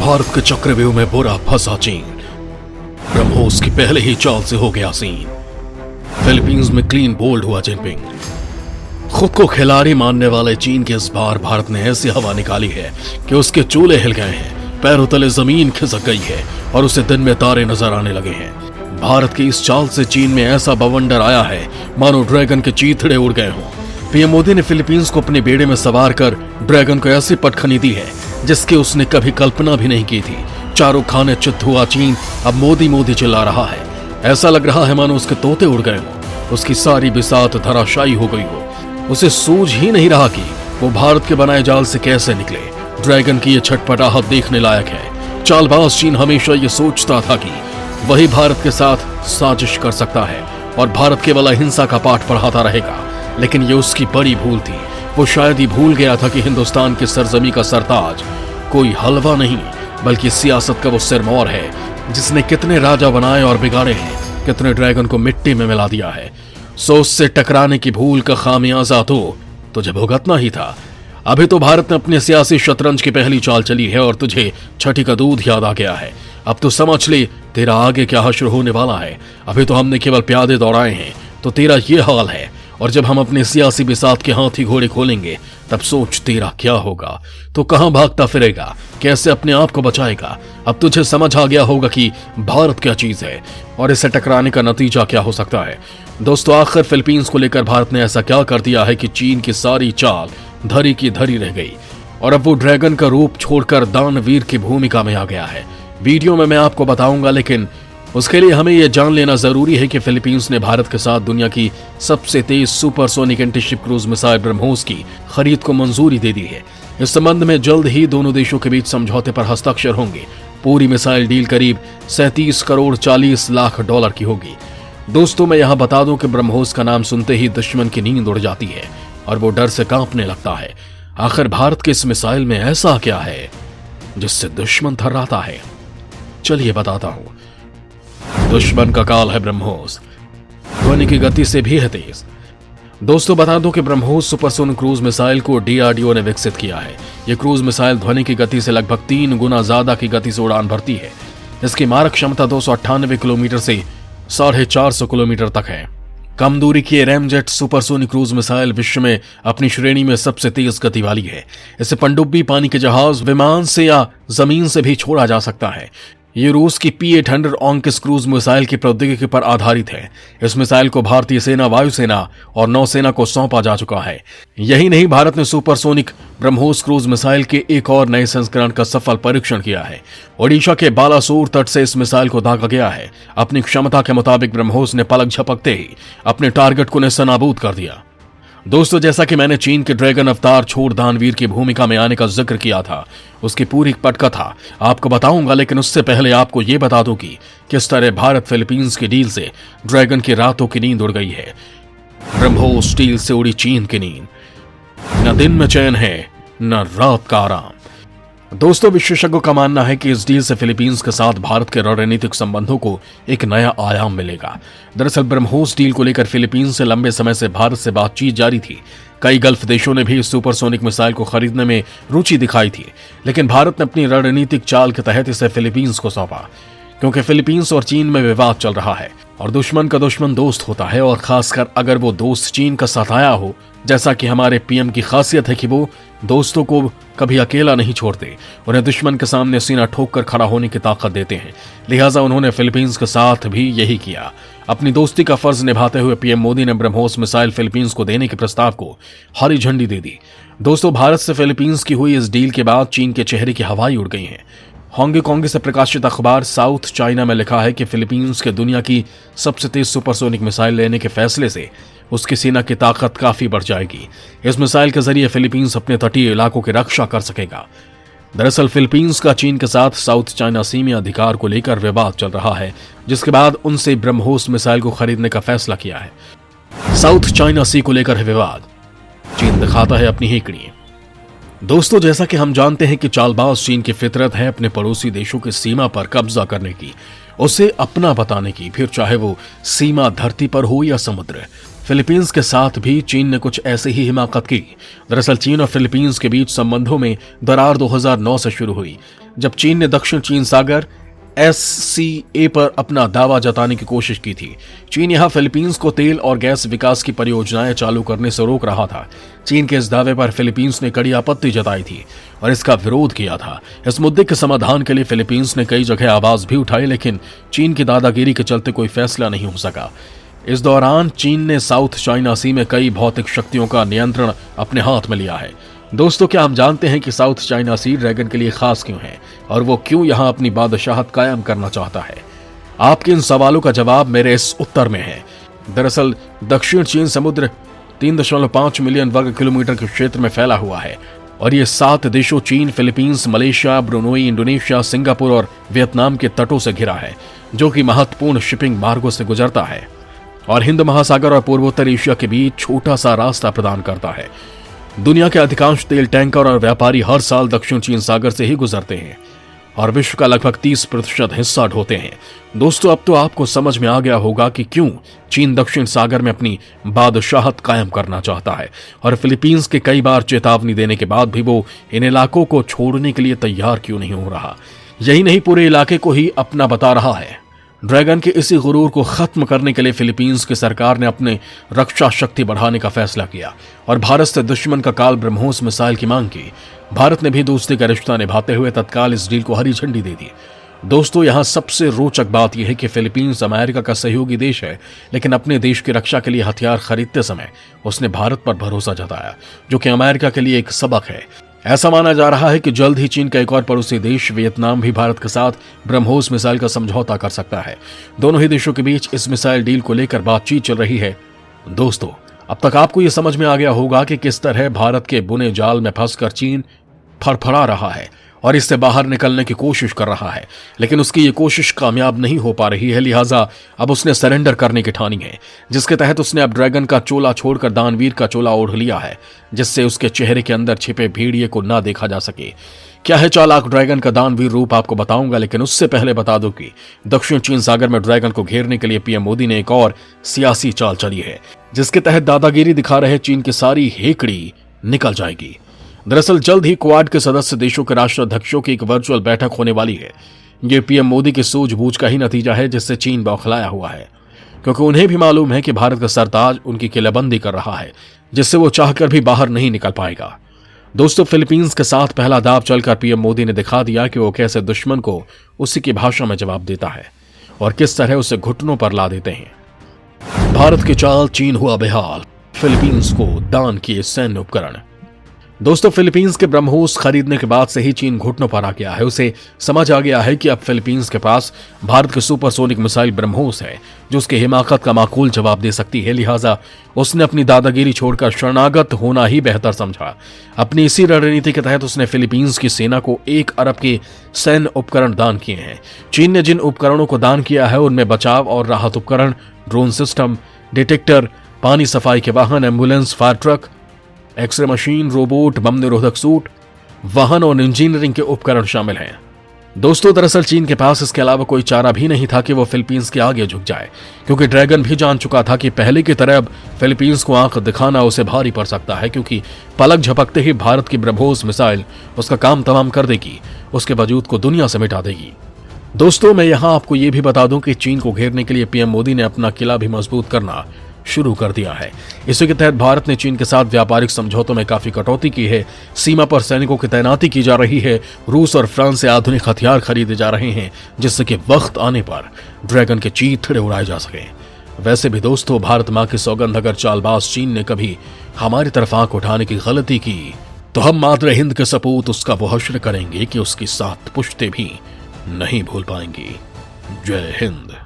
भारत के चक्रव्यूह में बुरा फंसा चीन। ब्रह्मोस की पहले ही चाल से हो गया सीन। फिलीपींस में क्लीन बोल्ड हुआ जिनपिंग। खुद को खिलाड़ी मानने वाले चीन के इस बार भारत ने ऐसी हवा निकाली है कि उसके चूल्हे हिल गए हैं, पैरों तले जमीन खिसक गई है और उसे दिन में तारे नजर आने लगे हैं। भारत की इस चाल से चीन में ऐसा बवंडर आया है मानो ड्रैगन के चीथड़े उड़ गए हों। पीएम मोदी ने फिलीपींस को अपने बेड़े में सवार कर ड्रैगन को ऐसी पटखनी दी है जिसकी उसने कभी कल्पना भी नहीं की थी। चारों खाने चित्त हुआ चीन अब मोदी मोदी चिल्ला रहा है। ऐसा लग रहा है मानो उसके तोते उड़ गए हों, उसकी सारी बिसात धराशायी हो गई हो। उसे सूझ ही नहीं रहा कि वो भारत के बनाए जाल से कैसे निकले। ड्रैगन की ये छटपटाहट देखने लायक है। चालबाज चीन हमेशा ये सोचता था कि वही भारत के साथ साजिश कर सकता है और भारत केवल अहिंसा का पाठ पढ़ाता रहेगा, लेकिन ये उसकी बड़ी भूल थी। वो शायद ही भूल गया था कि हिंदुस्तान की सरजमी का सरताज कोई हलवा नहीं बल्कि सियासत का वो सिरमौर है जिसने कितने राजा बनाए और बिगाड़े हैं, कितने ड्रैगन को मिट्टी में मिला दिया है। सोच से टकराने की भूल का खामियाजा तो तुझे भुगतना ही था। अभी तो भारत ने अपने सियासी शतरंज की पहली चाल चली है और तुझे छठी का दूध याद आ गया है। अब तो समझ ले तेरा आगे क्या हश्र होने वाला है। अभी तो हमने केवल प्यादे दौड़ाए हैं तो तेरा ये हाल है, और जब हम अपने सियासी बिसात के हाथी घोड़े खोलेंगे तब सोच तेरा क्या होगा। तो कहां भागता फिरेगा, कैसे अपने आप को बचाएगा। अब तुझे समझ आ गया होगा कि भारत क्या चीज है और इसे टकराने का नतीजा क्या हो सकता है। दोस्तों, आखिर फिलीपींस को लेकर भारत ने ऐसा क्या कर दिया है कि चीन की सारी चाल धरी की धरी रह गई और अब वो ड्रैगन का रूप छोड़कर दानवीर की भूमिका में आ गया है। वीडियो में मैं आपको बताऊंगा, लेकिन उसके लिए हमें यह जान लेना जरूरी है कि फिलीपींस ने भारत के साथ दुनिया की सबसे तेज supersonic antiship cruise missile BrahMos की खरीद को मंजूरी दे दी है। इस संबंध में जल्द ही दोनों देशों के बीच समझौते पर हस्ताक्षर होंगे। पूरी मिसाइल डील करीब 37 करोड़ 40 लाख डॉलर की होगी। दोस्तों, मैं यहां बता दूं कि ब्रह्मोस का नाम सुनते ही दुश्मन की नींद उड़ जाती है और वो डर से कांपने लगता है। आखिर भारत के इस मिसाइल में ऐसा क्या है जिससे दुश्मन थर्राता है? चलिए बताता हूं। दुश्मन का काल है ब्रह्मोस, ध्वनि की गति से भी है तेज। दोस्तों, बता दो कि ब्रह्मोस सुपरसोनिक क्रूज मिसाइल को डीआरडीओ ने विकसित किया है। यह क्रूज मिसाइल ध्वनि की गति से लगभग 3 गुना ज्यादा की गति से उड़ान भरती है। इसकी मारक क्षमता 298 किलोमीटर से 450 किलोमीटर तक है। कम दूरी की रैमजेट सुपरसोनिक क्रूज मिसाइल विश्व में अपनी श्रेणी में सबसे तेज गति वाली है। इसे पनडुब्बी, पानी के जहाज, विमान से या जमीन से भी छोड़ा जा सकता है। ये रूस की P-800 ऑंकिस क्रूज मिसाइल की प्रौद्योगिकी पर आधारित है। इस मिसाइल को भारतीय सेना, वायुसेना और नौसेना को सौंपा जा चुका है। यही नहीं, भारत ने सुपरसोनिक ब्रह्मोस क्रूज मिसाइल के एक और नए संस्करण का सफल परीक्षण किया है। ओडिशा के बालासोर तट से इस मिसाइल को दागा गया है। अपनी क्षमता के मुताबिक ब्रह्मोस ने पलक झपकते ही अपने टारगेट को नेस्तनाबूद कर दिया। दोस्तों, जैसा कि मैंने चीन के ड्रैगन अवतार छोड़ दानवीर की भूमिका में आने का जिक्र किया था, उसकी पूरी पटकथा आपको बताऊंगा, लेकिन उससे पहले आपको यह बता दूं कि किस तरह भारत फिलीपींस की डील से ड्रैगन की रातों की नींद उड़ गई है। ब्रह्मोस डील से उड़ी चीन की नींद। न दिन में चैन है न रात का आराम। दोस्तों, विशेषज्ञों का मानना है कि इस डील से फिलीपींस के साथ भारत के रणनीतिक संबंधों को एक नया आयाम मिलेगा। दरअसल ब्रह्मोस डील को लेकर फिलीपींस से लंबे समय से भारत से बातचीत जारी थी। कई गल्फ देशों ने भी इस सुपरसोनिक मिसाइल को खरीदने में रुचि दिखाई थी, लेकिन भारत ने अपनी रणनीतिक चाल के तहत इसे फिलीपींस को सौंपा, क्योंकि फिलीपींस और चीन में विवाद चल रहा है और दुश्मन का दुश्मन दोस्त होता है, और खासकर अगर वो दोस्त चीन का सताया हो। जैसा कि हमारे पीएम की खासियत है कि वो दोस्तों को कभी अकेला नहीं छोड़ते, उन्हें दुश्मन के सामने सीना ठोक कर खड़ा होने की ताकत देते हैं। लिहाजा उन्होंने फिलीपींस के साथ भी यही किया। अपनी दोस्ती का फर्ज निभाते हुए पीएम मोदी ने ब्रह्मोस मिसाइल फिलीपींस को देने के प्रस्ताव को हरी झंडी दे दी। दोस्तों, भारत से फिलीपींस की हुई इस डील के बाद चीन के चेहरे की हवाई उड़ गई है। हांगकांग से प्रकाशित अखबार साउथ चाइना में लिखा है कि फिलीपींस के दुनिया की सबसे तेज सुपरसोनिक मिसाइल लेने के फैसले से उसकी सेना की ताकत काफी बढ़ जाएगी। इस मिसाइल के जरिए फिलीपींस अपने तटीय इलाकों की रक्षा कर सकेगा। दरअसल फिलीपींस का चीन के साथ साउथ चाइना सी में अधिकार को लेकर विवाद चल रहा है, जिसके बाद उनसे ब्रह्मोस मिसाइल को खरीदने का फैसला किया है। साउथ चाइना सी को लेकर है विवाद, चीन दिखाता है अपनी हेकड़ी। दोस्तों, जैसा कि हम जानते हैं कि चालबाज चीन की फितरत है अपने पड़ोसी देशों की सीमा पर कब्जा करने की, उसे अपना बताने की, फिर चाहे वो सीमा धरती पर हो या समुद्र। फिलीपींस के साथ भी चीन ने कुछ ऐसी ही हिमाकत की। दरअसल चीन और फिलीपींस के बीच संबंधों में दरार 2009 से शुरू हुई, जब चीन ने दक्षिण चीन सागर SCA पर अपना दावा जताने की कोशिश की थी। चीन यहां फिलीपींस को तेल और गैस विकास की परियोजनाएं चालू करने से रोक रहा था। चीन के इस दावे पर फिलीपींस ने कड़ी आपत्ति जताई थी और इसका विरोध किया था। इस मुद्दे के समाधान के लिए फिलीपींस ने कई जगह आवाज भी उठाई, लेकिन चीन की दादागिरी के चलते कोई फैसला नहीं हो सका। इस दौरान चीन ने साउथ चाइना सी में कई भौतिक शक्तियों का नियंत्रण अपने हाथ में लिया है। दोस्तों, क्या हम जानते हैं कि साउथ चाइना सी ड्रैगन के लिए खास क्यों है और वो क्यों यहां अपनी बादशाहत कायम करना चाहता है? आपके इन सवालों का जवाब मेरे इस उत्तर में है। दरअसल दक्षिण चीन समुद्र 3.5 मिलियन वर्ग किलोमीटर के क्षेत्र में फैला हुआ है और ये 7 देशों चीन, Philippines, Malaysia, Brunei, Indonesia, Singapore और वियतनाम के तटों से घिरा है, जो कि महत्वपूर्ण शिपिंग मार्गों से गुजरता है और हिंद महासागर और पूर्वोत्तर एशिया के बीच छोटा सा रास्ता प्रदान करता है। दुनिया के अधिकांश तेल टैंकर और व्यापारी हर साल दक्षिण चीन सागर से ही गुजरते हैं और विश्व का लगभग 30% हिस्सा ढोते हैं। दोस्तों, अब तो आपको समझ में आ गया होगा कि क्यों चीन दक्षिण सागर में अपनी बादशाहत कायम करना चाहता है और फिलीपींस के कई बार चेतावनी देने के बाद भी वो इन इलाकों को छोड़ने के लिए तैयार क्यों नहीं हो रहा। यही नहीं, पूरे इलाके को ही अपना बता रहा है। ड्रैगन के इसी गुरूर को खत्म करने के लिए फिलीपींस की सरकार ने अपने रक्षा शक्ति बढ़ाने का फैसला किया और भारत से दुश्मन का काल ब्रह्मोस मिसाइल की मांग की। भारत ने भी दोस्ती का रिश्ता निभाते हुए तत्काल इस डील को हरी झंडी दे दी। दोस्तों, यहां सबसे रोचक बात यह है कि फिलीपींस अमेरिका का सहयोगी देश है, लेकिन अपने देश की रक्षा के लिए हथियार खरीदते समय उसने भारत पर भरोसा जताया, जो कि अमेरिका के लिए एक सबक है। ऐसा माना जा रहा है कि जल्द ही चीन का एक और पड़ोसी देश वियतनाम भी भारत के साथ ब्रह्मोस मिसाइल का समझौता कर सकता है। दोनों ही देशों के बीच इस मिसाइल डील को लेकर बातचीत चल रही है। दोस्तों, अब तक आपको यह समझ में आ गया होगा कि किस तरह भारत के बुने जाल में फंसकर चीन फड़फड़ा रहा है और इससे बाहर निकलने की कोशिश कर रहा है, लेकिन उसकी ये कोशिश कामयाब नहीं हो पा रही है। लिहाजा अब उसने सरेंडर करने की ठानी है, जिसके तहत उसने अब ड्रैगन का चोला छोड़कर दानवीर का चोला ओढ़ लिया है, जिससे उसके चेहरे के अंदर छिपे भेड़िए को ना देखा जा सके। क्या है चालाक ड्रैगन का दानवीर रूप, आपको बताऊंगा, लेकिन उससे पहले बता दूं कि दक्षिण चीन सागर में ड्रैगन को घेरने के लिए पीएम मोदी ने एक और सियासी चाल चली है, जिसके तहत दादागिरी दिखा रहे चीन की सारी हेकड़ी निकल जाएगी। दरअसल जल्द ही क्वाड के सदस्य देशों के राष्ट्राध्यक्षों की एक वर्चुअल बैठक होने वाली है। ये पीएम मोदी की सूझबूझ का ही नतीजा है, जिससे चीन बौखलाया हुआ है, क्योंकि उन्हें भी मालूम है कि भारत का सरताज उनकी किलेबंदी कर रहा है, जिससे वो चाहकर भी बाहर नहीं निकल पाएगा। दोस्तों, फिलीपींस के साथ पहला दाव चलकर पीएम मोदी ने दिखा दिया कि वो कैसे दुश्मन को उसी की भाषा में जवाब देता है और किस तरह उसे घुटनों पर ला देते हैं। भारत की चाल, चीन हुआ बेहाल, फिलीपींस को दान किए सैन्य उपकरण। दोस्तों, फिलीपींस के ब्रह्मोस खरीदने के बाद से ही चीन घुटनों पर आ गया है। उसे समझ आ गया है कि अब फिलीपींस के पास भारत के सुपरसोनिक मिसाइल ब्रह्मोस है, जो उसके हिमाकत का माकूल जवाब दे सकती है। लिहाजा उसने अपनी दादागिरी छोड़कर शरणागत होना ही बेहतर समझा। अपनी इसी रणनीति के तहत उसने फिलीपींस की सेना को 1 अरब के सैन्य उपकरण दान किए हैं। चीन ने जिन उपकरणों को दान किया है उनमें बचाव और राहत उपकरण, ड्रोन सिस्टम, डिटेक्टर, पानी सफाई के वाहन, ambulance, fire truck, x-ray machine, robot, bomb निरोधक सूट, वाहन और इंजीनियरिंग के उपकरण शामिल हैं। दोस्तों, दरअसल चीन के पास इसके अलावा कोई चारा भी नहीं था कि वो फिलीपींस के आगे झुक जाए, क्योंकि ड्रैगन भी जान चुका था कि पहले की तरह अब फिलीपींस को आंख दिखाना उसे भारी पड़ सकता है, क्योंकि पलक झपकते ही भारत की ब्रह्मोस मिसाइल उसका काम तमाम कर देगी, उसके वजूद को दुनिया से मिटा देगी। दोस्तों, मैं यहां आपको यह भी बता दूं कि चीन को घेरने के लिए पीएम मोदी ने अपना किला भी मजबूत करना शुरू कर दिया है। इसी के तहत भारत ने चीन के साथ व्यापारिक समझौतों में काफी कटौती की है। सीमा पर सैनिकों की तैनाती की जा रही है। रूस और फ्रांस से आधुनिक हथियार खरीदे जा रहे हैं, जिससे कि वक्त आने पर ड्रैगन के चीथड़े उड़ाए जा सके। वैसे भी दोस्तों, भारत मां की सौगंध, अगर चालबाज चीन ने कभी हमारी तरफ आंख उठाने की गलती की तो हम मातृ हिंद के सपूत उसका वो हश्र करेंगे कि उसकी 7 पुश्ते भी नहीं भूल पाएंगी। जय हिंद।